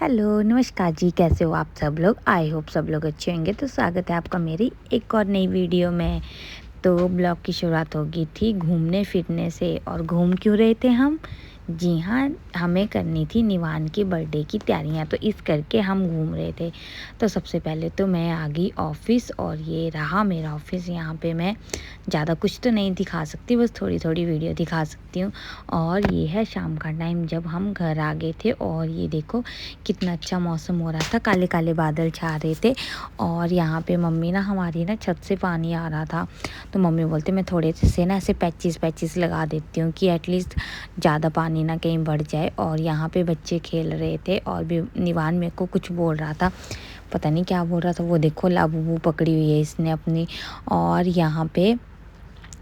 Hello, नमस्कार जी, कैसे हो आप सब लोग? आई होप सब लोग अच्छे होंगे। तो स्वागत है आपका मेरी एक और नई वीडियो में। तो ब्लॉग की शुरुआत हो गई थी घूमने फिरने से। और घूम क्यों रहे थे हम? जी हाँ, हमें करनी थी निवान की बर्थडे की तैयारियां, तो इस करके हम घूम रहे थे। तो सबसे पहले तो मैं आ गई ऑफिस, और ये रहा मेरा ऑफिस। यहाँ पे मैं ज़्यादा कुछ तो नहीं दिखा सकती, बस थोड़ी थोड़ी वीडियो दिखा सकती हूँ। और ये है शाम का टाइम जब हम घर आ गए थे। और ये देखो कितना अच्छा मौसम हो रहा था, काले काले बादल छा रहे थे। और यहाँ पे मम्मी ना हमारी ना छत से पानी आ रहा था, तो मम्मी बोलते मैं थोड़े से ना ऐसे पैचिस पैचिस लगा देती हूँ कि एटलीस्ट ज़्यादा पानी ना कहीं बढ़ जाए। और यहाँ पे बच्चे खेल रहे थे, और भी निवान मेरे को कुछ बोल रहा था, पता नहीं क्या बोल रहा था। वो देखो लाबूबू पकड़ी हुई है इसने अपनी। और यहाँ पे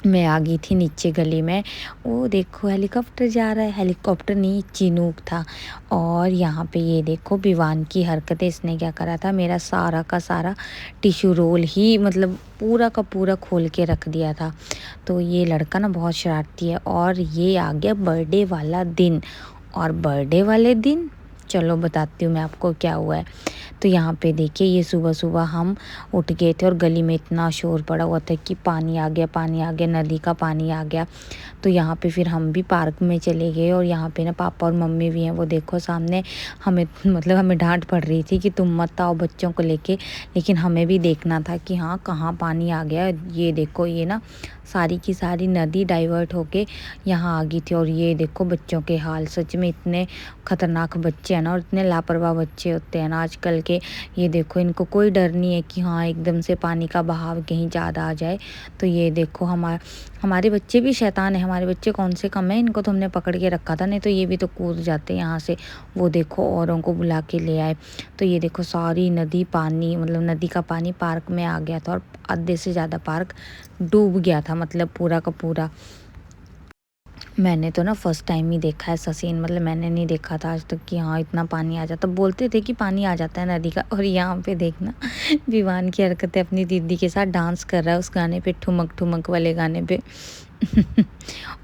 मैं आ गई थी नीचे गली में। वो देखो हेलीकॉप्टर जा रहा है, हेलीकॉप्टर नहीं चिनूक था। और यहाँ पे ये देखो विवान की हरकतें। इसने क्या करा था, मेरा सारा का सारा टिश्यू रोल ही मतलब पूरा का पूरा खोल के रख दिया था। तो ये लड़का ना बहुत शरारती है। और ये आ गया बर्थडे वाला दिन। और बर्थडे वाले दिन चलो बताती हूँ मैं आपको क्या हुआ है। तो यहाँ पे देखिए, ये सुबह सुबह हम उठ गए थे, और गली में इतना शोर पड़ा हुआ था कि पानी आ गया, पानी आ गया, नदी का पानी आ गया। तो यहाँ पे फिर हम भी पार्क में चले गए। और यहाँ पे ना पापा और मम्मी भी हैं, वो देखो सामने। हमें मतलब हमें डांट पड़ रही थी कि तुम मत आओ बच्चों को लेके, लेकिन हमें भी देखना था कि हाँ कहाँ पानी आ गया। ये देखो ये ना सारी की सारी नदी डाइवर्ट होके यहाँ आ गई थी। और ये देखो बच्चों के हाल, सच में इतने खतरनाक बच्चे हैं ना, और इतने लापरवाह बच्चे होते हैं ना आजकल के। ये देखो इनको कोई डर नहीं है कि हाँ एकदम से पानी का बहाव कहीं ज़्यादा आ जाए। तो ये देखो हमारे बच्चे भी शैतान है, हमारे बच्चे कौन से कम है, इनको तो हमने पकड़ के रखा था, नहीं तो ये भी तो कूद जाते यहाँ से। वो देखो औरों को बुला के ले आए। तो ये देखो सारी नदी पानी मतलब नदी का पानी पार्क में आ गया था, और आधे से ज़्यादा पार्क डूब गया था, मतलब पूरा का पूरा। मैंने तो ना फर्स्ट टाइम ही देखा है ऐसा सीन, मतलब मैंने नहीं देखा था आज तक कि हाँ इतना पानी आ जाता। बोलते थे कि पानी आ जाता है नदी का। और यहाँ पे देखना विवान की हरकतें, अपनी दीदी के साथ डांस कर रहा है उस गाने पे, ठुमक ठुमक वाले गाने पे।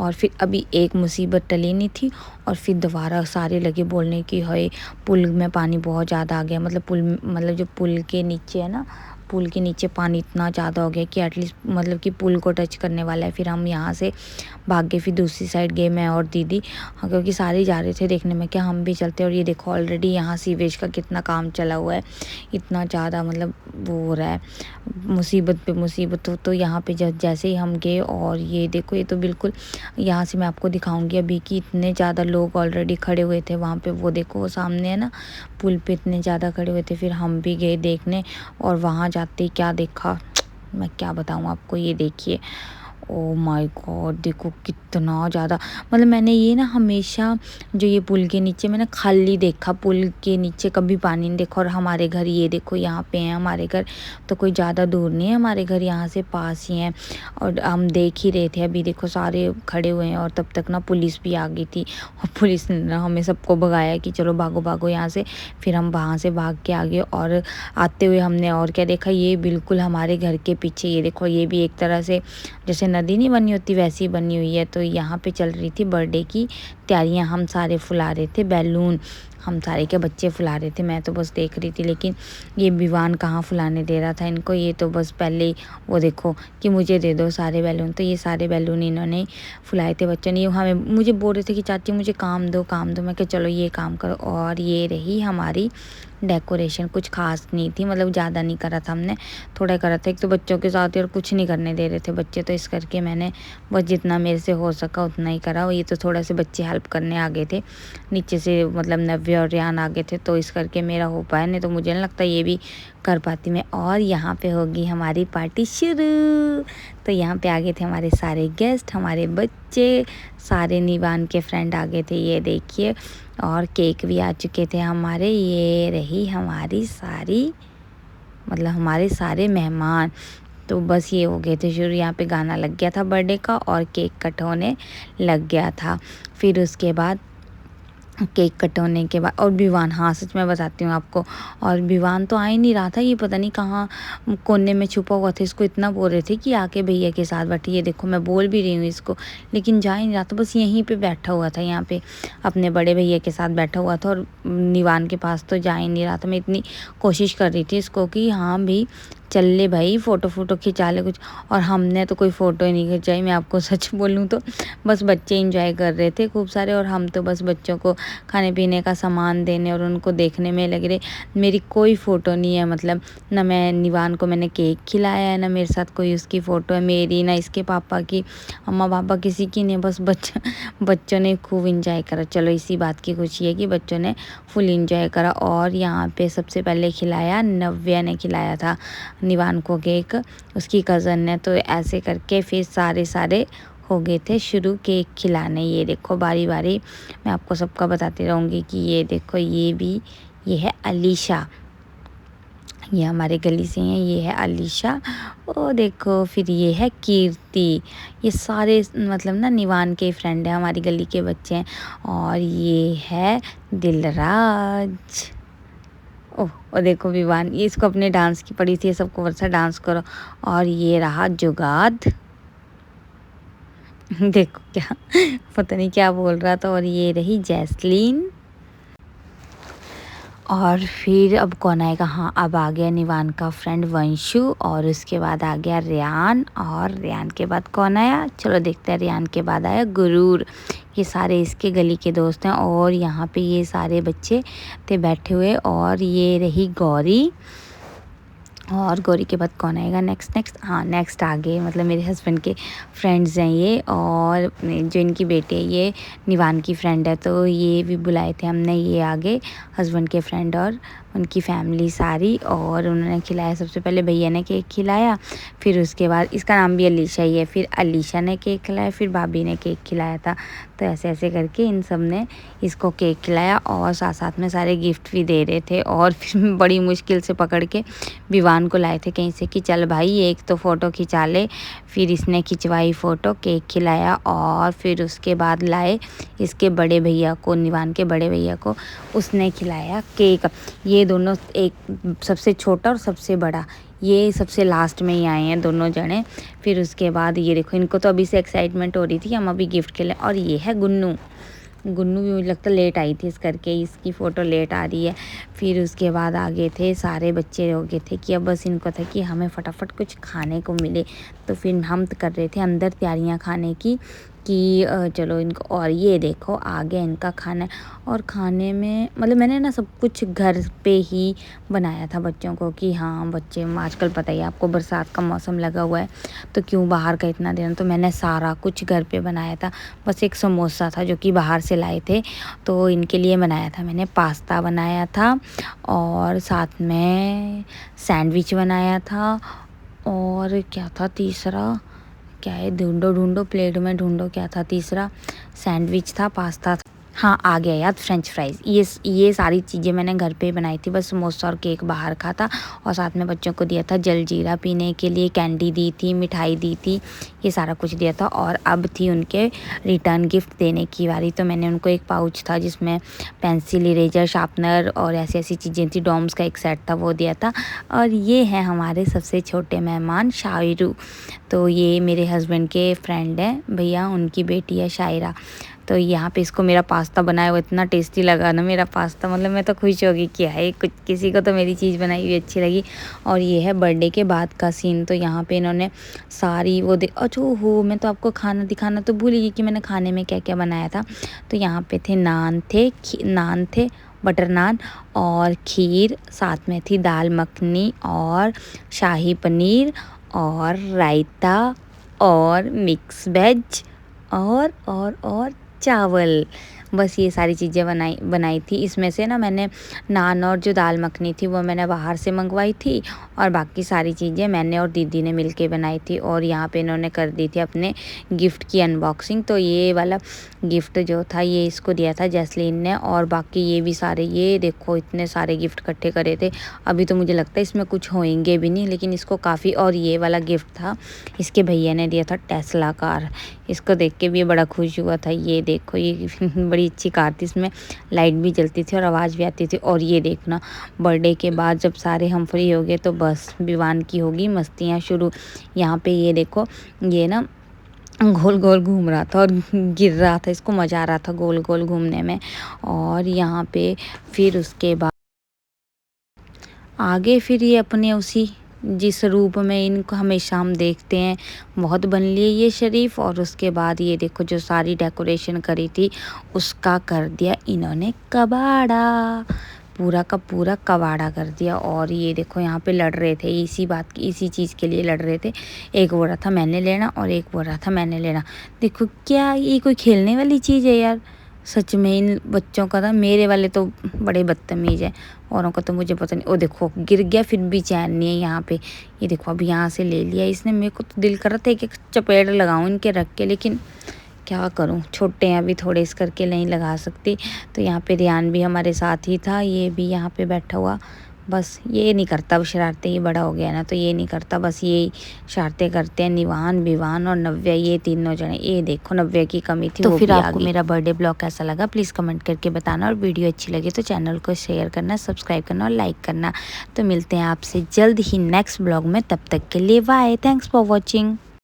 और फिर अभी एक मुसीबत टली नहीं थी, और फिर दोबारा सारे लगे बोलने की हाय पुल में पानी बहुत ज़्यादा आ गया। मतलब पुल, मतलब जो पुल के नीचे है ना, पुल के नीचे पानी इतना ज़्यादा हो गया कि एटलीस्ट मतलब कि पुल को टच करने वाला है। फिर हम यहाँ से भाग के फिर दूसरी साइड गए, मैं और दीदी। हाँ, क्योंकि सारे जा रहे थे देखने में क्या हम भी चलते। और ये देखो ऑलरेडी यहाँ सीवेज का कितना काम चला हुआ है, इतना ज़्यादा मतलब वो हो रहा है, मुसीबत पे मुसीबत। तो यहाँ पे जैसे ही हम गए, और ये देखो ये तो बिल्कुल यहाँ से मैं आपको दिखाऊंगी अभी कि इतने ज़्यादा लोग ऑलरेडी खड़े हुए थे वहाँ पे। वो देखो वो सामने है ना पुल पे, इतने ज़्यादा खड़े हुए थे। फिर हम भी गए देखने, और वहाँ जाते ही क्या देखा मैं क्या बताऊँ आपको। ये देखिए, ओ माय गॉड, देखो कितना ज़्यादा, मतलब मैंने ये ना हमेशा जो ये पुल के नीचे मैंने खाली देखा, पुल के नीचे कभी पानी नहीं देखा। और हमारे घर ये देखो यहाँ पे हैं हमारे घर, तो कोई ज़्यादा दूर नहीं है हमारे घर, यहाँ से पास ही हैं। और हम देख ही रहे थे, अभी देखो सारे खड़े हुए हैं। और तब तक ना पुलिस भी आ गई थी, और पुलिस ने ना हमें सबको भगाया कि चलो भागो भागो यहाँ से। फिर हम वहाँ से भाग के आ गए। और आते हुए हमने और क्या देखा, ये बिल्कुल हमारे घर के पीछे ये देखो, ये भी एक तरह से जैसे नदी नहीं बनी होती वैसी बनी हुई है। तो यहाँ पे चल रही थी बर्थडे की तैयारियाँ, हम सारे फुला रहे थे बैलून, हम सारे के बच्चे फुला रहे थे, मैं तो बस देख रही थी। लेकिन ये विवान कहाँ फुलाने दे रहा था इनको, ये तो बस पहले ही वो देखो कि मुझे दे दो सारे बैलून। तो ये सारे बैलून इन्होंने फुलाए थे बच्चों ने। हमें मुझे बोल रहे थे कि चाची मुझे काम दो काम दो, मैं कहा चलो ये काम करो। और ये रही हमारी डेकोरेशन, कुछ खास नहीं थी, मतलब ज़्यादा नहीं करा था हमने, थोड़ा करा था। एक तो बच्चों के साथ और कुछ नहीं करने दे रहे थे बच्चे, तो इस करके मैंने बस जितना मेरे से हो सका उतना ही करा। और ये तो थोड़ा से बच्चे हेल्प करने आ गए थे नीचे से, मतलब नव्य और रियान आ गए थे, तो इस करके मेरा हो पाया, नहीं तो मुझे नहीं लगता ये भी कर पाती मैं। और यहाँ पे होगी हमारी पार्टी शुरू। तो यहाँ पे आ गए थे हमारे सारे गेस्ट, हमारे बच्चे, सारे निवान के फ्रेंड आ गए थे, ये देखिए। और केक भी आ चुके थे हमारे। ये रही हमारी सारी मतलब हमारे सारे मेहमान। तो बस ये हो गए थे शुरू, यहाँ पे गाना लग गया था बर्थडे का, और केक कट होने लग गया था। फिर उसके बाद केक कट होने के बाद और विवान, हाँ सच में बताती हूँ आपको, और विवान तो आ ही नहीं रहा था, ये पता नहीं कहाँ कोने में छुपा हुआ था। इसको इतना बोल रहे थे कि आके भैया के साथ बैठी, ये देखो मैं बोल भी रही हूँ इसको, लेकिन जा ही नहीं रहा था, बस यहीं पे बैठा हुआ था, यहाँ पे अपने बड़े भैया के साथ बैठा हुआ था, और निवान के पास तो जा ही नहीं रहा था। मैं इतनी कोशिश कर रही थी इसको कि हाँ भी चल ले भाई, फ़ोटो खिंचा ले कुछ, और हमने तो कोई फ़ोटो ही नहीं खिंचाई। मैं आपको सच बोलूँ तो बस बच्चे एंजॉय कर रहे थे खूब सारे, और हम तो बस बच्चों को खाने पीने का सामान देने और उनको देखने में लग रहे। मेरी कोई फ़ोटो नहीं है, मतलब ना मैं निवान को मैंने केक खिलाया है, ना मेरे साथ कोई उसकी फ़ोटो है मेरी, ना इसके पापा की, अम्मा पापा किसी की नहीं, बस बच्चों ने खूब इंजॉय करा। चलो इसी बात की खुशी है कि बच्चों ने फुल इंजॉय करा। और यहाँ पे सबसे पहले खिलाया, नव्या ने खिलाया था निवान को केक, उसकी कज़न ने। तो ऐसे करके फिर सारे हो गए थे शुरू केक खिलाने। ये देखो बारी बारी मैं आपको सबका बताती रहूँगी कि ये देखो, ये है अलीशा, ये हमारे गली से हैं, ये है अलीशा। ओ देखो फिर ये है कीर्ति, ये सारे मतलब ना निवान के फ्रेंड हैं, हमारी गली के बच्चे हैं। और ये है दिलराज। ओह, और देखो विवान, ये इसको अपने डांस की पड़ी थी, सबको वर्षा डांस करो। और ये रहा जुगाद देखो क्या पता नहीं क्या बोल रहा था। और ये रही जैस्लीन। और फिर अब कौन आएगा, हाँ अब आ गया निवान का फ्रेंड वंशु, और उसके बाद आ गया रियान, और रियान के बाद कौन आया, चलो देखते हैं। रियान के बाद आया गुरूर। ये सारे इसके गली के दोस्त हैं, और यहाँ पे ये सारे बच्चे थे बैठे हुए। और ये रही गौरी, और गौरी के बाद कौन आएगा नेक्स्ट, हाँ नेक्स्ट आ गए, मतलब मेरे हस्बैंड के फ्रेंड्स हैं ये, और जो इनकी बेटी है ये निवान की फ्रेंड है, तो ये भी बुलाए थे हमने। ये आगे हस्बैंड के फ्रेंड और उनकी फैमिली सारी, और उन्होंने खिलाया। सबसे पहले भैया ने केक खिलाया, फिर उसके बाद इसका नाम भी अलीशा ही है, फिर अलीशा ने केक खिलाया, फिर भाभी ने केक खिलाया था। तो ऐसे ऐसे करके इन सब ने इसको केक खिलाया, और साथ साथ में सारे गिफ्ट भी दे रहे थे। और फिर बड़ी मुश्किल से पकड़ के विवान को लाए थे कहीं से कि चल भाई एक तो फ़ोटो खिंचा ले। फिर इसने खिंचवाई फ़ोटो, केक खिलाया, और फिर उसके बाद लाए इसके बड़े भैया को, निवान के बड़े भैया को, उसने खिलाया केक। ये दोनों, एक सबसे छोटा और सबसे बड़ा, ये सबसे लास्ट में ही आए हैं दोनों जने। फिर उसके बाद ये देखो, इनको तो अभी से एक्साइटमेंट हो रही थी हम अभी गिफ्ट खेलें। और ये है गुन्नू, गुन्नू भी मुझे लगता लेट आई थी, इस करके इसकी फ़ोटो लेट आ रही है। फिर उसके बाद आगे थे सारे बच्चे हो गए थे कि अब बस इनको था कि हमें फटाफट कुछ खाने को मिले। तो फिर हम कर रहे थे अंदर तैयारियां खाने की कि चलो इनको। और ये देखो आ गया इनका खाना। और खाने में मतलब मैंने ना सब कुछ घर पे ही बनाया था बच्चों को, कि हाँ बच्चे आजकल पता ही है आपको, बरसात का मौसम लगा हुआ है तो क्यों बाहर का इतना देना। तो मैंने सारा कुछ घर पे बनाया था, बस एक समोसा था जो कि बाहर से लाए थे, तो इनके लिए बनाया था मैंने। पास्ता बनाया था, और साथ में सैंडविच बनाया था, और क्या था तीसरा, क्या है, ढूंढो प्लेट में ढूंढो, क्या था तीसरा, सैंडविच था, पास्ता था, हाँ आ गया याद, फ्रेंच फ्राइज़। ये सारी चीज़ें मैंने घर पे बनाई थी, बस समोसा और केक बाहर का था। और साथ में बच्चों को दिया था जलजीरा पीने के लिए, कैंडी दी थी, मिठाई दी थी, ये सारा कुछ दिया था। और अब थी उनके रिटर्न गिफ्ट देने की बारी, तो मैंने उनको एक पाउच था जिसमें पेंसिल, इरेजर, शार्पनर और ऐसी ऐसी चीज़ें थी, डॉम्स का एक सेट था, वो दिया था। और ये है हमारे सबसे छोटे मेहमान शायरू, तो ये मेरे हस्बैंड के फ्रेंड हैं भैया, उनकी बेटी है शायरा। तो यहाँ पे इसको मेरा पास्ता बनाया हुआ इतना टेस्टी लगा ना मेरा पास्ता, मतलब मैं तो खुश हो गई कि है कुछ, किसी को तो मेरी चीज़ बनाई हुई अच्छी लगी। और ये है बर्थडे के बाद का सीन, तो यहाँ पे इन्होंने सारी वो अच्छा हो, मैं तो आपको खाना दिखाना तो भूल गई कि मैंने खाने में क्या क्या बनाया था। तो यहाँ पे थे नान थे बटर नान और खीर, साथ में थी दाल मखनी और शाही पनीर और रायता और मिक्स वेज और चावल, बस ये सारी चीज़ें बनाई थी। इसमें से ना मैंने नान और जो दाल मखनी थी वो मैंने बाहर से मंगवाई थी, और बाकी सारी चीज़ें मैंने और दीदी ने मिलके बनाई थी। और यहाँ पे इन्होंने कर दी थी अपने गिफ्ट की अनबॉक्सिंग। तो ये वाला गिफ्ट जो था ये इसको दिया था जैस्लीन ने, और बाकी ये भी सारे, ये देखो इतने सारे गिफ्ट इकट्ठे करे थे। अभी तो मुझे लगता है इसमें कुछ होएंगे भी नहीं, लेकिन इसको काफ़ी। और ये वाला गिफ्ट था इसके भैया ने दिया था टेस्ला कार, इसको देख के भी ये बड़ा खुश हुआ था। ये देखो ये बड़ी अच्छी कार थी, इसमें लाइट भी जलती थी और आवाज़ भी आती थी। और ये देखना, बर्थडे के बाद जब सारे हम फ्री हो गए तो बस विवान की होगी मस्तियाँ शुरू। यहाँ पे ये देखो, ये ना गोल गोल घूम रहा था और गिर रहा था, इसको मज़ा आ रहा था गोल गोल घूमने में। और यहाँ पे फिर उसके बाद आगे फिर ये अपने उसी जिस रूप में इनको हमेशा हम देखते हैं बहुत बन लिए ये शरीफ। और उसके बाद ये देखो जो सारी डेकोरेशन करी थी उसका कर दिया इन्होंने कबाड़ा, पूरा का पूरा कबाड़ा कर दिया। और ये देखो यहाँ पे लड़ रहे थे इसी बात की, इसी चीज़ के लिए लड़ रहे थे। एक बोल रहा था मैंने लेना और एक बोल रहा था मैंने लेना। देखो क्या ये कोई खेलने वाली चीज़ है यार, सच में इन बच्चों का था। मेरे वाले तो बड़े बदतमीज़ है, औरों का तो मुझे पता नहीं। ओ देखो गिर गया, फिर भी चैन नहीं है यहाँ पे। ये देखो अब यहाँ से ले लिया इसने। मेरे को तो दिल कर रहा था एक एक चपेट लगाऊं इनके रख के, लेकिन क्या करूं, छोटे हैं अभी थोड़े, इस करके नहीं लगा सकती। तो यहाँ पे रियान भी हमारे साथ ही था, ये भी यहाँ पे बैठा हुआ। बस ये नहीं करता अब शरारतें, ये बड़ा हो गया ना तो ये नहीं करता, बस ये शरारतें करते हैं निवान, विवान और नव्या, ये तीनों जने। ये देखो नव्या की कमी थी। तो फिर आपको मेरा बर्थडे ब्लॉग कैसा लगा प्लीज़ कमेंट करके बताना, और वीडियो अच्छी लगी तो चैनल को शेयर करना, सब्सक्राइब करना और लाइक करना। तो मिलते हैं आपसे जल्द ही नेक्स्ट ब्लॉग में, तब तक के लिए बाय, थैंक्स फॉर वॉचिंग।